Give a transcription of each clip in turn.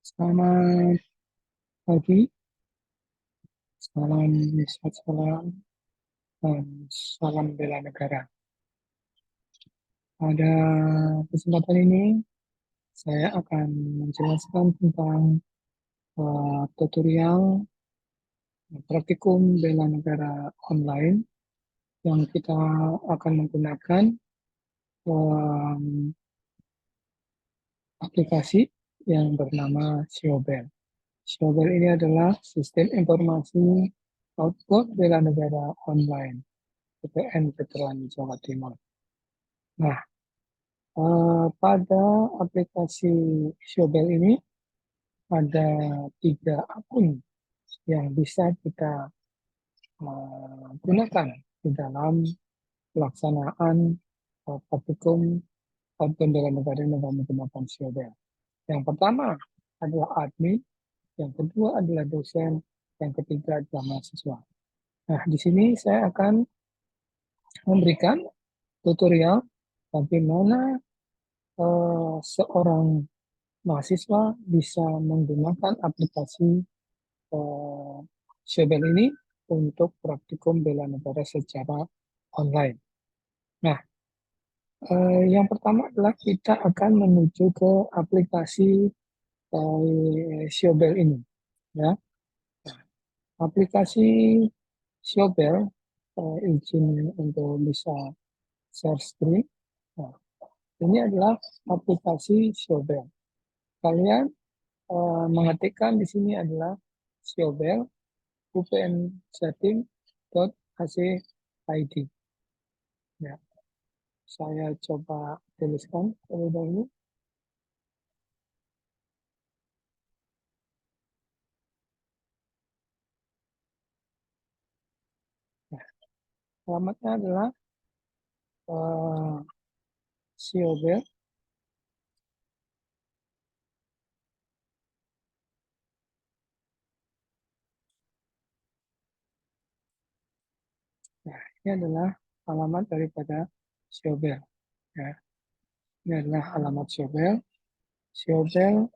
Selamat pagi, salam salam, dan salam bela negara. Pada kesempatan ini, saya akan menjelaskan tentang tutorial praktikum bela negara online yang kita akan menggunakan um, aplikasi yang bernama Siobel. Siobel ini adalah sistem informasi output bela negara online, PPN Veteran Jawa Timur. Nah, pada aplikasi Showbell ini ada 3 akun yang bisa kita gunakan di dalam pelaksanaan praktikum bela negara dengan menggunakan Showbell. Yang pertama adalah admin, yang kedua adalah dosen, yang ketiga adalah mahasiswa. Nah, di sini saya akan memberikan tutorial bagaimana seorang mahasiswa bisa menggunakan aplikasi eh, Shebel ini untuk praktikum bela negara secara online. Nah, yang pertama adalah kita akan menuju ke aplikasi Shebel ini. Ya, aplikasi Shebel izin untuk bisa share screen. Nah, ini adalah aplikasi Shebel. Kalian mengetikkan di sini adalah Showbell upnsetting.ac.id. Ya, saya coba tuliskan terlebih dahulu. Nah, alamatnya adalah Showbell. Nah, ini adalah alamat daripada Showbell. Ya, ini adalah alamat Showbell. Showbell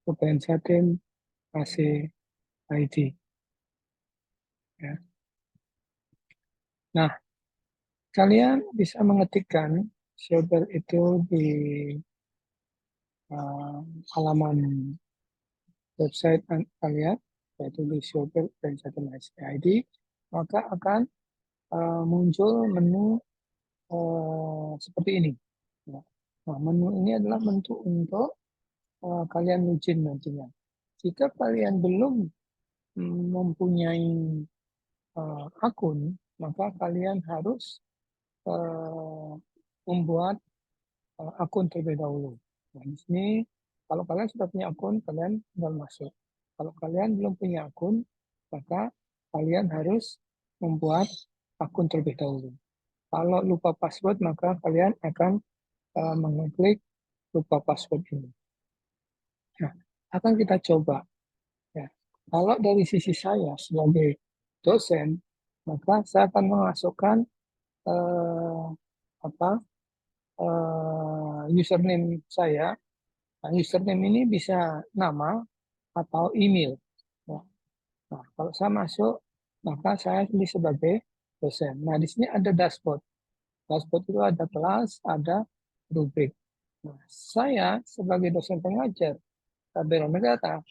upnsetting.ac.id. Ya. Nah, kalian bisa mengetikkan Showbell itu di halaman website kalian, yaitu di Shopee dan ID, maka akan muncul menu seperti ini. Ya. Nah, menu ini adalah menu untuk kalian login nantinya. Jika kalian belum mempunyai akun, maka kalian harus uh, membuat akun terlebih dahulu. Nah, di sini kalau kalian sudah punya akun, kalian tinggal masuk. Kalau kalian belum punya akun, maka kalian harus membuat akun terlebih dahulu. Kalau lupa password, maka kalian akan mengklik lupa password ini. Nah, akan kita coba. Ya. Kalau dari sisi saya sebagai dosen, maka saya akan memasukkan eh, apa username saya. Nah, username ini bisa nama atau email. Ya. Nah, kalau saya masuk, maka saya ini sebagai dosen. Nah, di sini ada dashboard. Dashboard itu ada kelas, ada rubrik. Nah, saya sebagai dosen pengajar bela negara,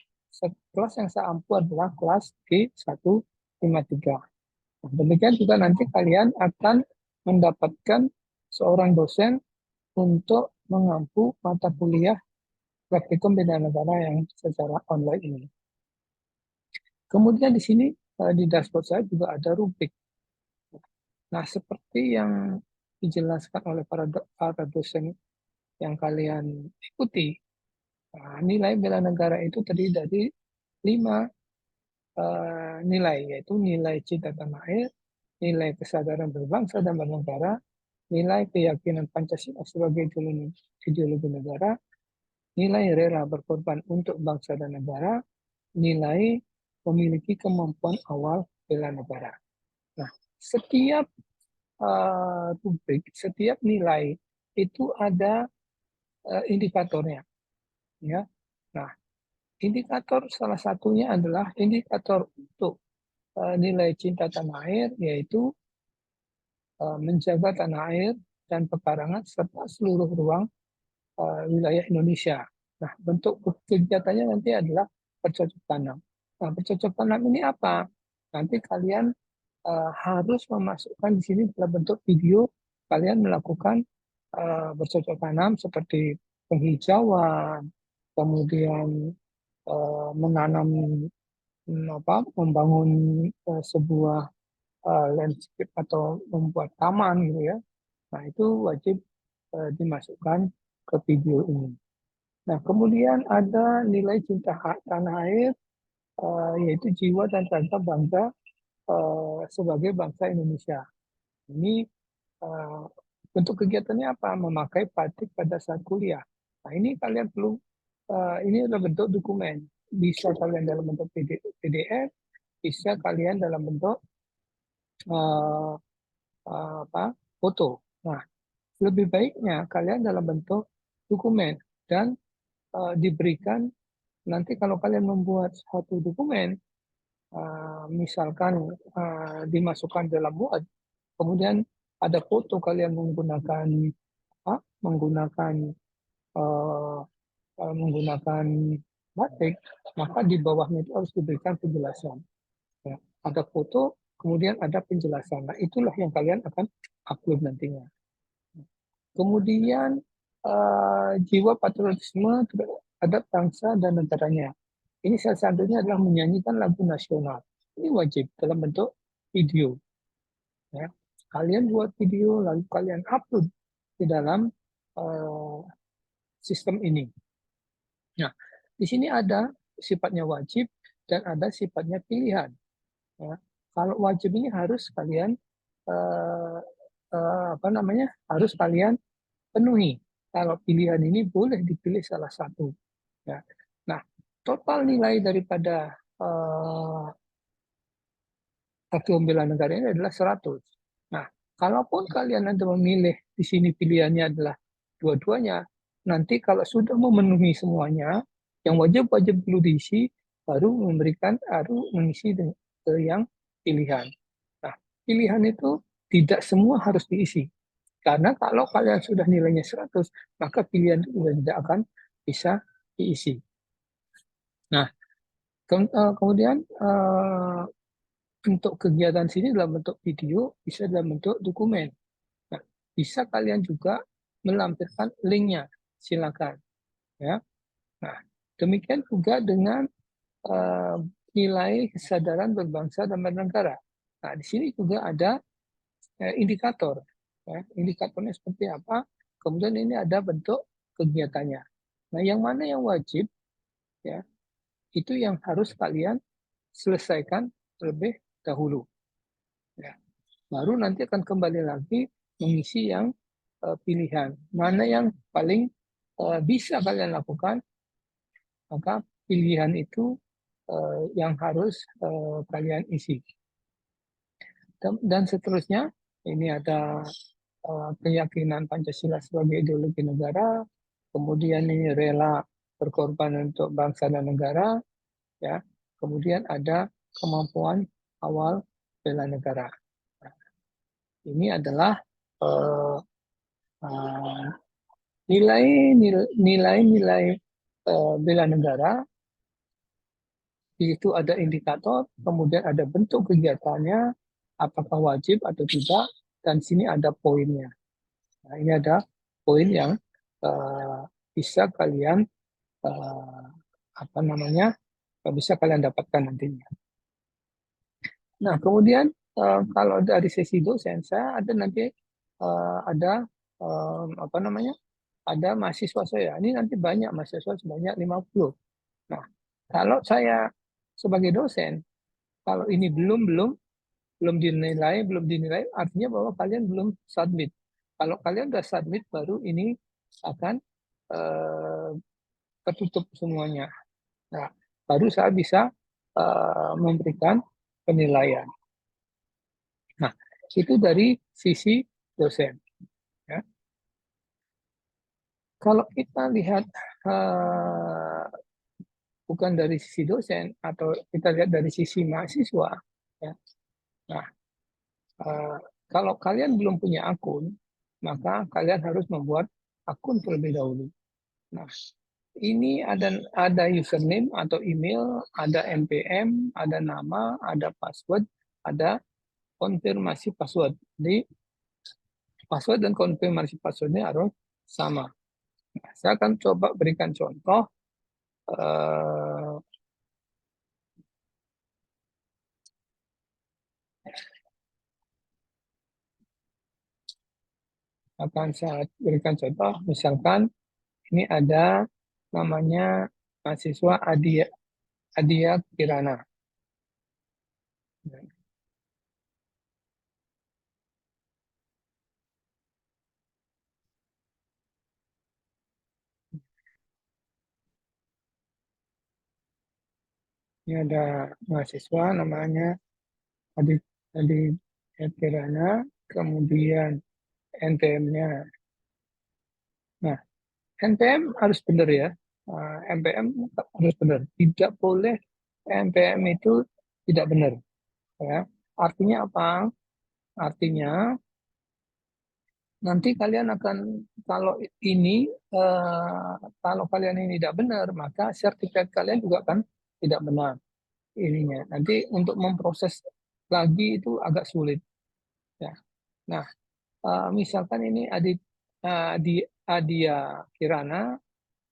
kelas yang saya ampu adalah kelas G153. Nah, demikian juga nanti kalian akan mendapatkan seorang dosen untuk mengampu mata kuliah praktikum bela negara yang secara online ini. Kemudian di sini di dashboard saya juga ada rubrik. Nah, seperti yang dijelaskan oleh para dosen yang kalian ikuti, nah, nilai bela negara itu terdiri dari 5 nilai, yaitu nilai cinta tanah air, nilai kesadaran berbangsa dan bernegara, nilai keyakinan Pancasila sebagai ideologi negara, nilai rela berkorban untuk bangsa dan negara, nilai memiliki kemampuan awal bela negara. Nah, setiap rubrik, setiap nilai itu ada indikatornya, ya. Nah, Indikator salah satunya adalah indikator untuk nilai cinta tanah air, yaitu menjaga tanah air dan pekarangan serta seluruh ruang wilayah Indonesia. Nah, bentuk kegiatannya nanti adalah bercocok tanam. Nah, bercocok tanam ini apa? Nanti kalian harus memasukkan di sini dalam bentuk video kalian melakukan bercocok tanam seperti penghijauan, kemudian menanam membangun sebuah landscape atau membuat taman gitu ya. Nah, itu wajib dimasukkan ke video ini. Nah, kemudian ada nilai cinta tanah air, yaitu jiwa dan rasa bangga sebagai bangsa Indonesia. Ini uh, bentuk kegiatannya apa? Memakai batik pada saat kuliah. Nah, ini kalian perlu, ini adalah bentuk dokumen. Bisa kalian dalam bentuk PDF, bisa kalian dalam bentuk uh, apa, foto. Nah, lebih baiknya kalian dalam bentuk dokumen dan diberikan nanti kalau kalian membuat satu dokumen, misalkan dimasukkan dalam Word, kemudian ada foto kalian menggunakan menggunakan uh, menggunakan batik, maka di bawahnya itu harus diberikan penjelasan. Ya. Ada foto, kemudian ada penjelasan. Nah, itulah yang kalian akan upload nantinya. Kemudian jiwa patriotisme terhadap bangsa dan negaranya. Ini salah satunya adalah menyanyikan lagu nasional. Ini wajib dalam bentuk video. Ya. Kalian buat video lalu kalian upload di dalam uh, sistem ini. Nah, di sini ada sifatnya wajib dan ada sifatnya pilihan. Ya. Kalau wajib ini harus kalian uh, apa namanya? Harus kalian penuhi. Kalau pilihan ini boleh dipilih salah satu. Ya. Nah, total nilai daripada Satuan Bela Negara ini adalah 100. Nah, kalaupun kalian nanti memilih di sini pilihannya adalah dua-duanya, nanti kalau sudah memenuhi semuanya, yang wajib-wajib dulu diisi, baru mengisi ke yang pilihan. Nah, pilihan itu tidak semua harus diisi. Karena kalau kalian sudah nilainya 100, maka pilihan itu sudah tidak akan bisa diisi. Nah, kemudian bentuk kegiatan sini dalam bentuk video, bisa dalam bentuk dokumen. Nah, bisa kalian juga melampirkan linknya, silakan. Ya. Nah, demikian juga dengan uh, nilai kesadaran berbangsa dan bernegara. Nah, di sini juga ada indikator. Ya. Indikatornya seperti apa? Kemudian ini ada bentuk kegiatannya. Nah, yang mana yang wajib, ya, itu yang harus kalian selesaikan terlebih dahulu. Ya. Baru nanti akan kembali lagi mengisi yang pilihan. Mana yang paling bisa kalian lakukan, maka pilihan itu yang harus kalian isi. Dan seterusnya, ini ada keyakinan Pancasila sebagai ideologi negara, kemudian ini rela berkorban untuk bangsa dan negara, ya. Kemudian ada kemampuan awal bela negara. Nah, ini adalah nilai-nilai bela negara. Itu ada indikator, kemudian ada bentuk kegiatannya, apakah wajib atau tidak, dan sini ada poinnya. Nah, ini ada poin yang uh, bisa kalian uh, apa namanya bisa kalian dapatkan nantinya. Nah, kemudian kalau dari sesi dosen saya ada nanti ada apa namanya ada mahasiswa saya. Ini nanti banyak mahasiswa sebanyak 50. Nah, kalau saya sebagai dosen, kalau ini belum dinilai, artinya bahwa kalian belum submit. Kalau kalian sudah submit, baru ini akan eh, tertutup semuanya. Nah, baru saya bisa memberikan penilaian. Nah, itu dari sisi dosen. Ya. Kalau kita lihat bukan dari sisi dosen atau kita lihat dari sisi mahasiswa. Ya. Nah, kalau kalian belum punya akun, maka kalian harus membuat akun terlebih dahulu. Nah, ini ada username atau email, ada NPM, ada nama, ada password, ada konfirmasi password. Jadi password dan konfirmasi passwordnya harus sama. Nah, saya akan coba berikan contoh. Eh, akan saya berikan contoh, misalkan ini ada namanya mahasiswa Adia Kirana. Ini ada mahasiswa namanya Adi Adi Kirana, kemudian NPM-nya. Nah, NPM harus benar ya. NPM harus benar. Tidak boleh NPM itu tidak benar. Ya. Artinya apa? Artinya nanti kalian akan kalau ini kalau kalian ini tidak benar, maka sertifikat kalian juga kan tidak benar ininya. Nanti untuk memproses lagi itu agak sulit. Ya. Nah, misalkan ini Adia Kirana,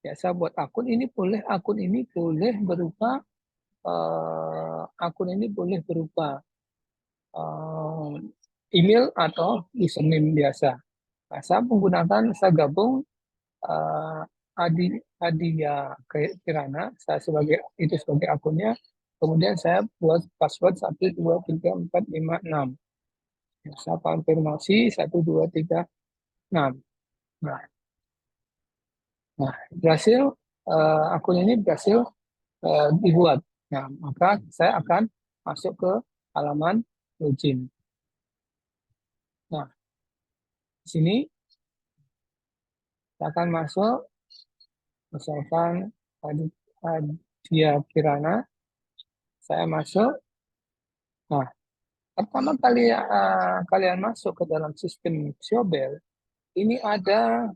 ya saya buat akun ini boleh berupa eh, email atau username biasa. Nah, saya gabung uh, Adia Kirana, saya sebagai akunnya, kemudian saya buat password 123456. Saya konfirmasi 1236. Nah, berhasil, akun ini berhasil dibuat. Nah, maka saya akan masuk ke halaman login. Nah, di sini saya akan masuk, misalkan Adia Kirana, saya masuk. Nah, pertama kali kalian masuk ke dalam sistem Siobel, ini ada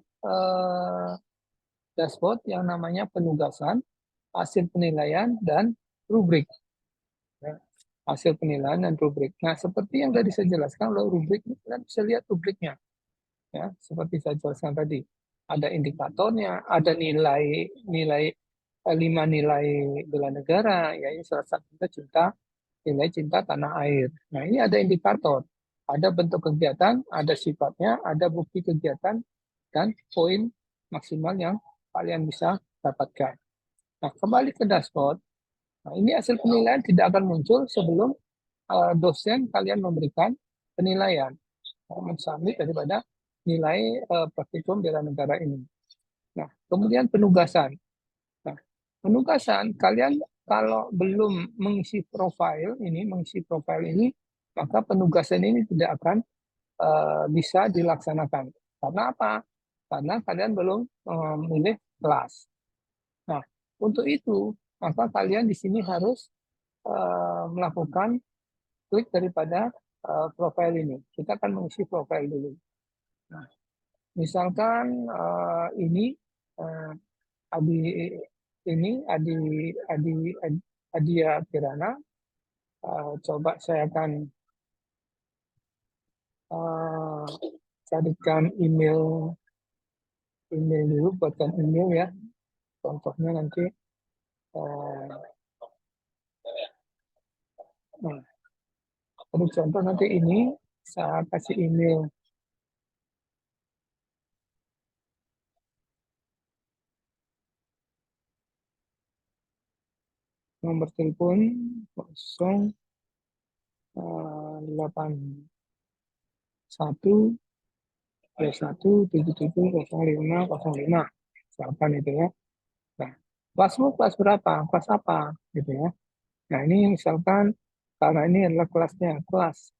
dashboard yang namanya penugasan, hasil penilaian, dan rubrik. Ya, hasil penilaian dan rubrik. Nah, seperti yang tadi saya jelaskan, kalau rubrik kalian bisa lihat rubriknya. Ya, seperti saya jelaskan tadi, ada indikatornya, ada nilai 5 nilai bela negara, ya ini salah satunya nilai cinta tanah air. Nah, ini ada indikator, ada bentuk kegiatan, ada sifatnya, ada bukti kegiatan, dan poin maksimal yang kalian bisa dapatkan. Nah, kembali ke dashboard. Nah, ini hasil penilaian tidak akan muncul sebelum dosen kalian memberikan penilaian, mensubmit daripada nilai praktikum bela negara ini. Nah, kemudian penugasan. Nah, penugasan kalian kalau belum mengisi profil ini, maka penugasan ini tidak akan bisa dilaksanakan. Karena apa? Karena kalian belum memilih kelas. Nah, untuk itu, maka kalian di sini harus melakukan klik daripada profil ini. Kita akan mengisi profil dulu. Nah, misalkan ini uh, Adi Adi Adia Kirana. Coba saya akan uh, carikan email dulu, buatkan email ya. Contohnya nanti. Uh, nah, contoh nanti ini saya kasih email nomor telepon 08 1 21 77 05 05, misalkan itu ya. Nah, kelasmu kelas berapa? Kelas apa? Gitu ya. Nah, ini misalkan karena ini adalah kelasnya kelas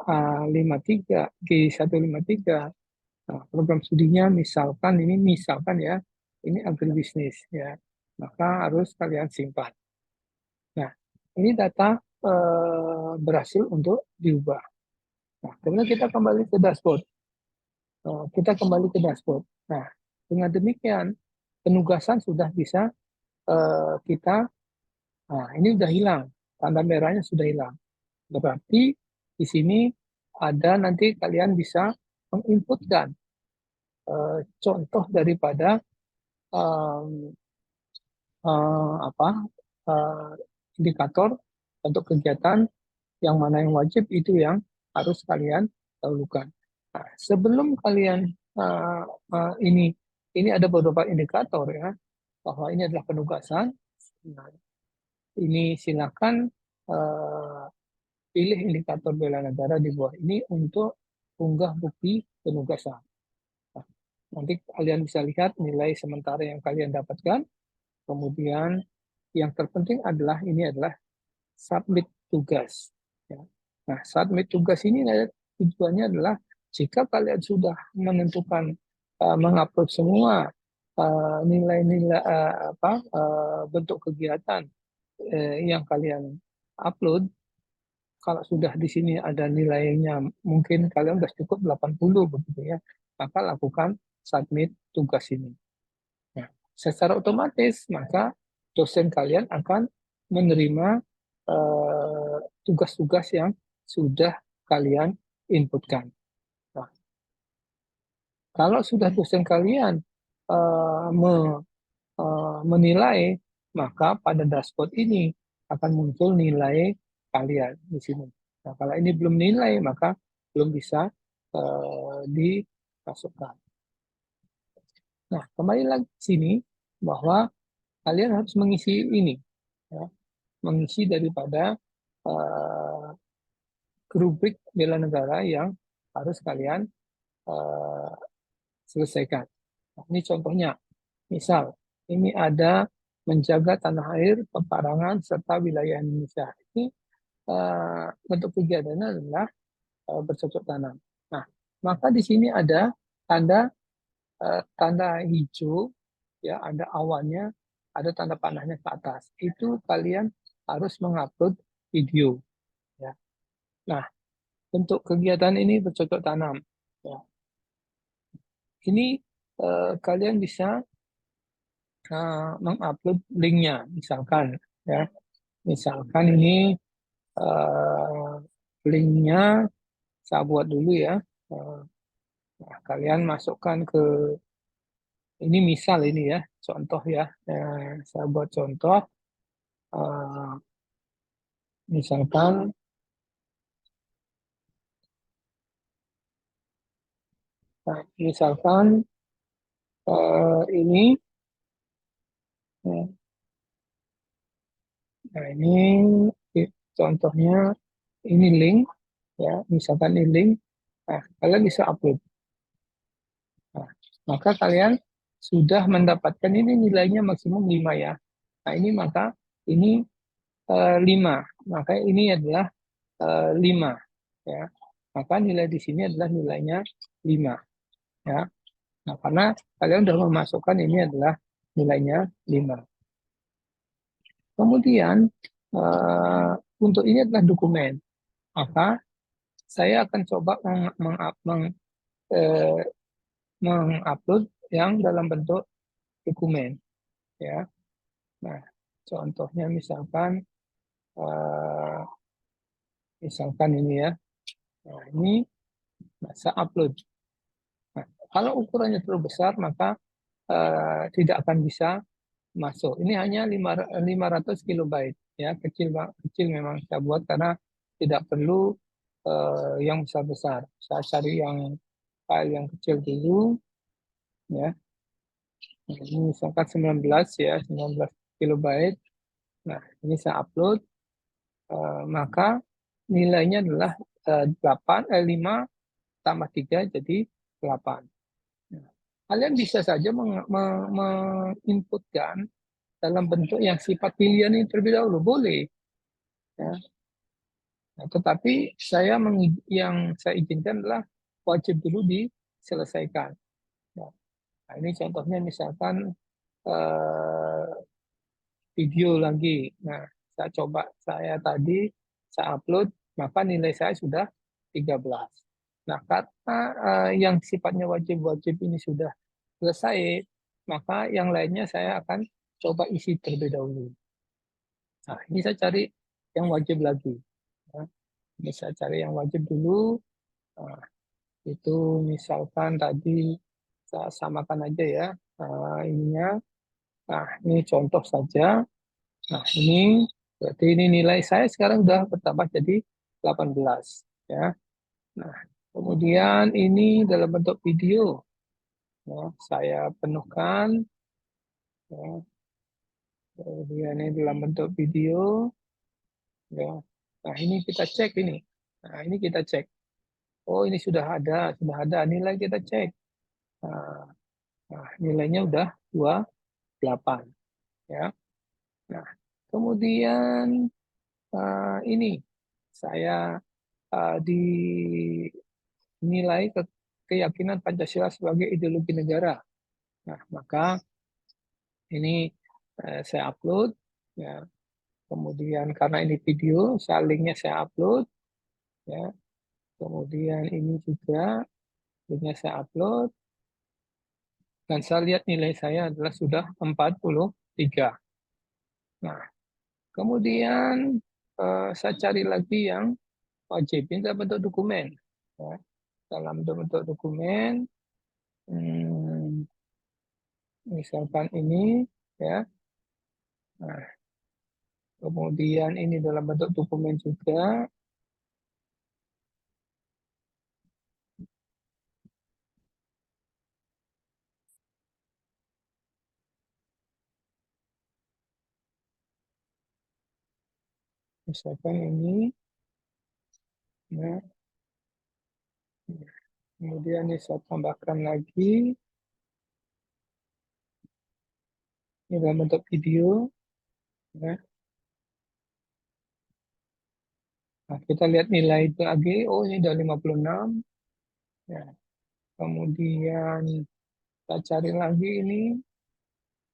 53 G153. Nah, program studinya misalkan ya, ini agribisnis ya. maka harus kalian simpan. Nah, ini data berhasil untuk diubah. Nah, kemudian kita kembali ke dashboard. Nah, dengan demikian penugasan sudah bisa kita, nah ini sudah hilang, tanda merahnya sudah hilang. Berarti di sini ada nanti kalian bisa menginputkan contoh daripada um, apa indikator untuk kegiatan yang mana yang wajib itu yang harus kalian dahulukan. Nah, sebelum kalian ini ada beberapa indikator ya bahwa ini adalah penugasan. Nah, ini silakan uh, pilih indikator bela negara di bawah ini untuk unggah bukti penugasan. Nah, nanti kalian bisa lihat nilai sementara yang kalian dapatkan. Kemudian yang terpenting adalah ini adalah submit tugas. Ya. Nah, submit tugas ini tujuannya adalah jika kalian sudah menentukan mengupload semua nilai-nilai bentuk kegiatan yang kalian upload, kalau sudah di sini ada nilainya mungkin kalian sudah cukup 80 begitu ya, maka lakukan submit tugas ini. Nah, secara otomatis maka dosen kalian akan menerima tugas-tugas yang sudah kalian inputkan. Nah, kalau sudah dosen kalian uh, me, menilai, maka pada dashboard ini akan muncul nilai kalian di sini. Nah, kalau ini belum nilai, maka belum bisa dimasukkan. Nah, kembali lagi ke sini bahwa kalian harus mengisi ini, ya, mengisi daripada uh, rubrik bela negara yang harus kalian uh, selesaikan. Nah, ini contohnya, misal ini ada menjaga tanah air, peparangan, serta wilayah Indonesia. Ini bentuk kegiatannya adalah bercocok tanam. Nah, maka di sini ada tanda tanda hijau, ya ada awannya, ada tanda panahnya ke atas. Itu kalian harus mengupload video. Ya. Nah, bentuk kegiatan ini bercocok tanam. Ya. Ini kalian bisa mengupload linknya, misalkan ya, misalkan ini uh, linknya saya buat dulu ya. Uh, nah, kalian masukkan ke ini misal ini ya, contoh ya. Saya buat contoh, uh, misalkan, misalkan ini, uh, nah ini contohnya ini link ya, misalkan ini link, nah kalian bisa upload. Nah, maka kalian sudah mendapatkan ini nilainya maksimum 5 ya. Nah, ini maka ini 5. Maka ini adalah 5 ya. Maka nilai di sini adalah nilainya 5 ya. Nah, karena kalian sudah memasukkan ini adalah nilainya 5. Kemudian untuk ini adalah dokumen. Maka saya akan coba eh, mengupload yang dalam bentuk dokumen ya. Nah, contohnya eh, misalkan ini ya. Nah, ini saya upload. Nah, kalau ukurannya terlalu besar maka tidak akan bisa masuk. Ini hanya 500 kilobyte ya, kecil memang saya buat karena tidak perlu yang besar-besar. Saya cari yang file yang kecil dulu ya. Nah, ini misalkan 19 ya, 19 kilobyte. Nah, ini saya upload. Maka nilainya adalah 5 tambah 3 jadi 8. Nah, kalian bisa saja menginputkan dalam bentuk yang sifat pilihan ini terlebih dahulu, boleh. Ya. Nah, tetapi yang saya izinkan adalah wajib dulu diselesaikan. Ya. Nah, ini contohnya misalkan video lagi. Nah, saya tadi saya upload, maka nilai saya sudah 13. Nah, karena yang sifatnya wajib-wajib ini sudah selesai, maka yang lainnya saya akan coba isi terlebih dahulu. Nah, ini saya cari yang wajib lagi. Nah, ini saya cari yang wajib dulu. Nah, itu misalkan tadi saya samakan aja ya ininya. Nah, ini contoh saja. Nah, ini berarti ini nilai saya sekarang sudah bertambah jadi 18 ya. Nah, kemudian ini dalam bentuk video ya, saya penuhkan ya. Kemudian ini dalam bentuk video ya. Nah, ini kita cek ini. Nah, ini kita cek. Oh, ini sudah ada nilai kita cek. Nah, nilainya udah 28 ya. Nah, kemudian ini saya dinilai keyakinan Pancasila sebagai ideologi negara. Nah, maka ini saya upload ya. Kemudian karena ini video, linknya saya upload ya. Kemudian ini juga linknya saya upload dan saya lihat nilai saya adalah sudah 43. Nah, kemudian saya cari lagi yang wajib ini dalam bentuk dokumen. Ya. Dalam bentuk dokumen, misalkan ini, ya. Nah, kemudian ini dalam bentuk dokumen juga. Misalkan ini, ya. Kemudian ini saya tambahkan lagi, ini dalam bentuk video. Ya. Nah, kita lihat nilai itu lagi, oh ini udah 56. Ya. Kemudian kita cari lagi ini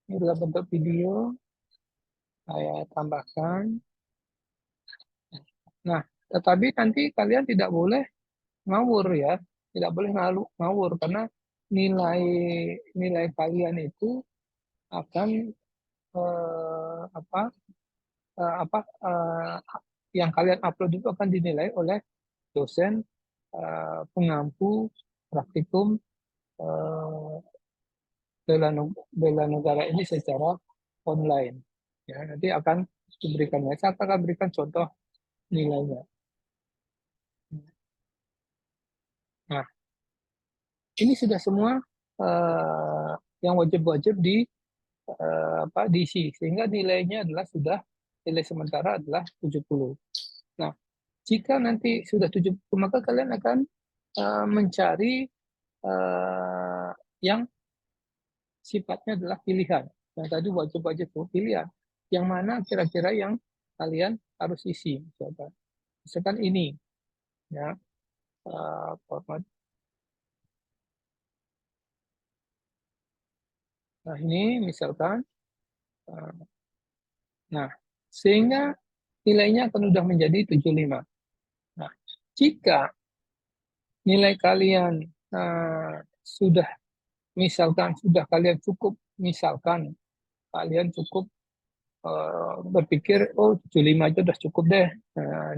dalam bentuk video, saya tambahkan. Nah, tetapi nanti kalian tidak boleh ngawur ya, tidak boleh ngawur karena nilai nilai kalian itu akan apa apa yang kalian upload itu akan dinilai oleh dosen pengampu praktikum eh, bela negara ini secara online. Ya, nanti akan diberikan, saya akan berikan contoh nilainya. Nah, ini sudah semua yang wajib-wajib diisi sehingga nilainya adalah sudah nilai sementara adalah 70. Nah, jika nanti sudah 70 maka kalian akan mencari yang sifatnya adalah pilihan. Yang tadi wajib-wajib pilihan. Yang mana kira-kira yang kalian harus isi. Misalkan ini ya format. Nah, ini misalkan nah sehingga nilainya akan sudah menjadi 75. Nah, jika nilai kalian sudah misalkan sudah kalian cukup, misalkan kalian cukup berpikir oh 75 itu sudah cukup deh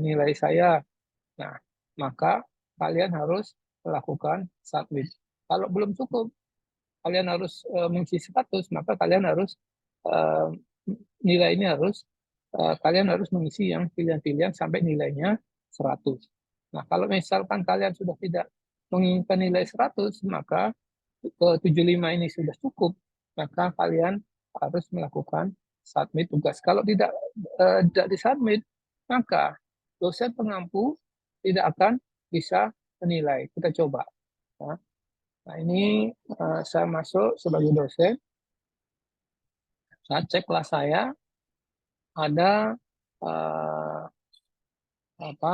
nilai saya. Nah, maka kalian harus melakukan submit. Kalau belum cukup, kalian harus mengisi 100, maka kalian harus uh, nilai ini harus kalian harus mengisi yang pilihan-pilihan sampai nilainya 100. Nah, kalau misalkan kalian sudah tidak menginginkan nilai 100, maka 75 ini sudah cukup, maka kalian harus melakukan submit tugas. Kalau tidak disubmit, maka dosen pengampu tidak akan bisa menilai. Kita coba. Nah, ini saya masuk sebagai dosen. Saya cek kelas saya ada uh, apa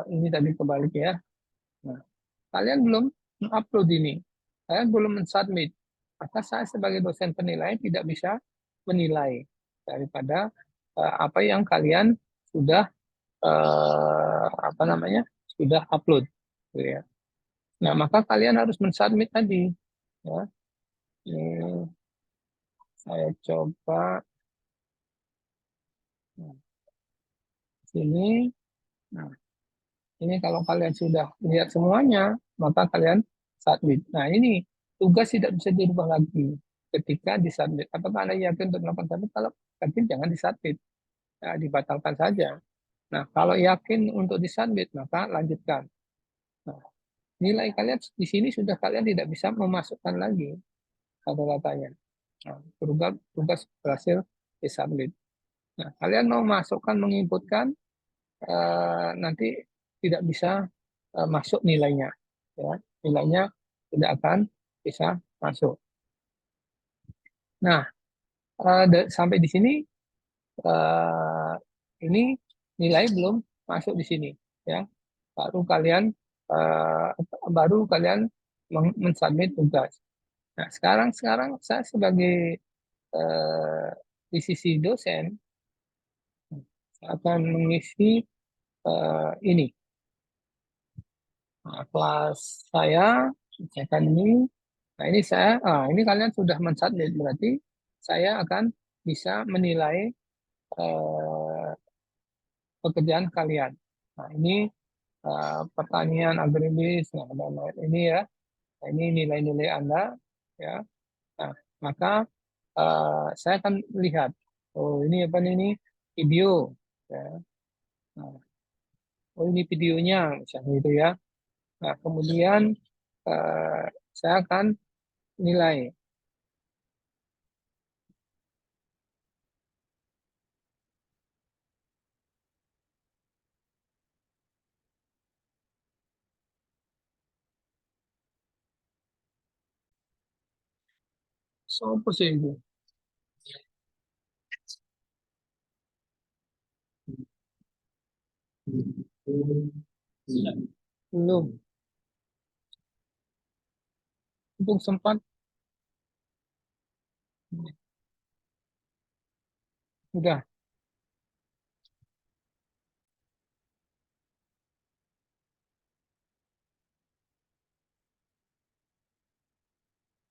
ini tadi kebalik ya. Nah, kalian belum mengupload ini, kalian belum mensubmit, maka saya sebagai dosen penilai tidak bisa menilai. daripada apa yang kalian sudah apa namanya sudah upload, gitu ya. Nah, maka kalian harus mensubmit tadi. Ya. Ini saya coba nah, sini. Nah, ini kalau kalian sudah lihat semuanya, maka kalian submit. Nah, ini tugas tidak bisa dirubah lagi ketika disubmit. Apakah Anda yakin untuk melakukan submit? Kalau yakin jangan disubmit, ya, dibatalkan saja. Nah, kalau yakin untuk disubmit, maka lanjutkan. Nah, nilai kalian di sini sudah kalian tidak bisa memasukkan lagi kata-katanya. Nah, tugas berhasil disubmit. Nah, kalian mau masukkan, menginputkan, nanti tidak bisa masuk nilainya. Ya, nilainya tidak akan bisa masuk. Nah, sampai di sini eh, ini nilai belum masuk di sini. Ya, baru kalian eh, mensubmit tugas. Nah, sekarang sekarang saya sebagai eh, di sisi dosen saya akan mengisi ini. Nah, kelas saya akan ini. Nah, ini kalian sudah mensubmit, berarti saya akan bisa menilai eh, pekerjaan kalian. Nah, ini pertanian agraris, nah, dan lain ini ya. Nah, ini nilai-nilai Anda, ya. Nah, maka saya akan lihat, oh ini apa ini video, ya. Nah, oh ini videonya, misalnya itu ya. Nah, kemudian eh, saya akan nilai. So, apa sih itu? Belum, belum sempat. Udah.